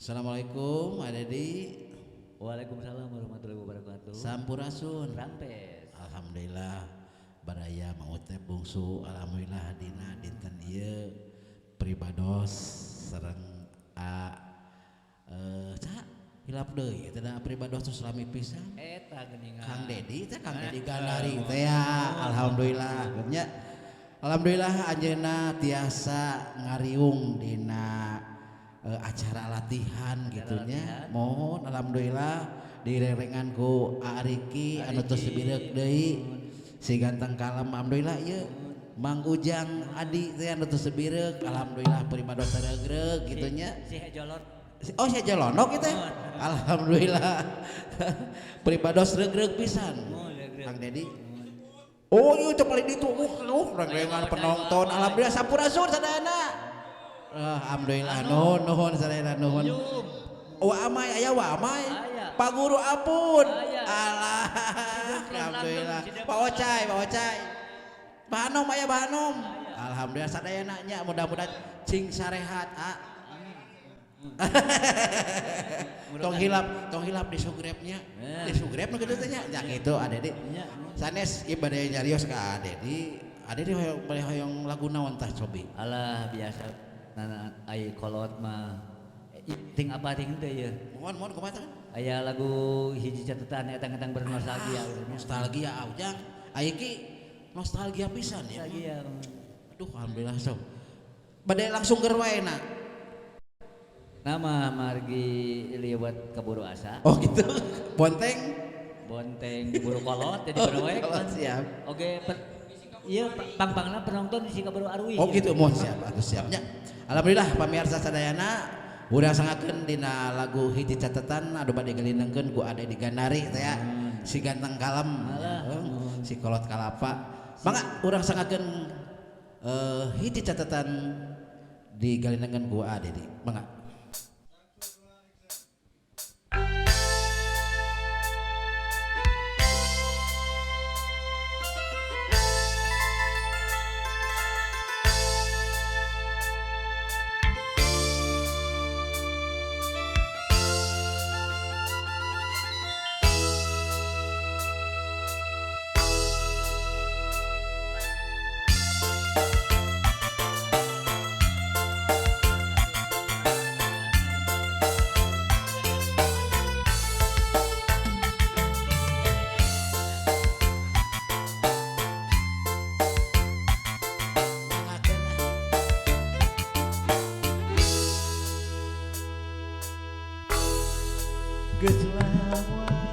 Assalamualaikum, Adedi. Waalaikumsalam warahmatullahi wabarakatuh. Sampurasun. Rampes. Alhamdulillah. Baraya mangutnya bungsu. Alhamdulillah dina dinten ieu pribados sareng cak hilap deui teh da pribados Islami pisan. Eta geuningan. Kang Dedi teh Kang Dedi Gandari teh ya. Alhamdulillah. Nya alhamdulillah anjeunna tiasa ngariung dina acara latihan gitunya. Mohon alhamdulillah direrengan ku Ariki anu tos bireuk deui si ganteng kalem alhamdulillah ieu Mang Ujang Adi teh anu tos bireuk alhamdulillah pribados regreg gitunya. Si Hejolot. Oh si Jelonok itu alhamdulillah pribados regreg pisan Kang Dedi. Oh iya coba di tuh rerengan penonton alhamdulillah sampurasun sadayana. Alhamdulillah nuhun sadayana nuhun. Wa amai aya wa amai. Pak Guru Apun. Alah. Alhamdulillah. Pak Ocai. Pak Hanom aya Pak Hanom. Alhamdulillah sadayana nya mudah-mudahan cing sarehat. Tong hilap di sugrepnya. Di sugrep nu kitu teh nya. Nya kitu Adedi. Sanes ibadah nyarios ka Adedi. Adedi hoyong lagu naon tah cobi? Alah biasa. Nana ai kolot mah ting apa ting teh ya. Mohon kumaha teh? Aya lagu hiji catatan eta-eta bernostalgia. Nostalgia Ujang. Aya ki nostalgia pisan ya. Nostalgia. Aduh alhamdulillah sob. Bade langsung keur wae na. Nama margi liwat kaburu asa. Oh gitu. Bonteng Buru kolot jadi berwek. Siap. Oke, iya pang-pangna penonton di kaburu arwi. Oh gitu mohon siap atuh siapnya. Alhamdulillah pamirsa sadayana udah sangakeun dina lagu hiji catatan adu bade gelinengkeun ku Ade di Gandari teh ya. Si ganteng kalem. Si kolot kalapa. Mangga urang sangakeun hiji catatan di gelinengkeun ku Ade di. Mangga. Geus lawan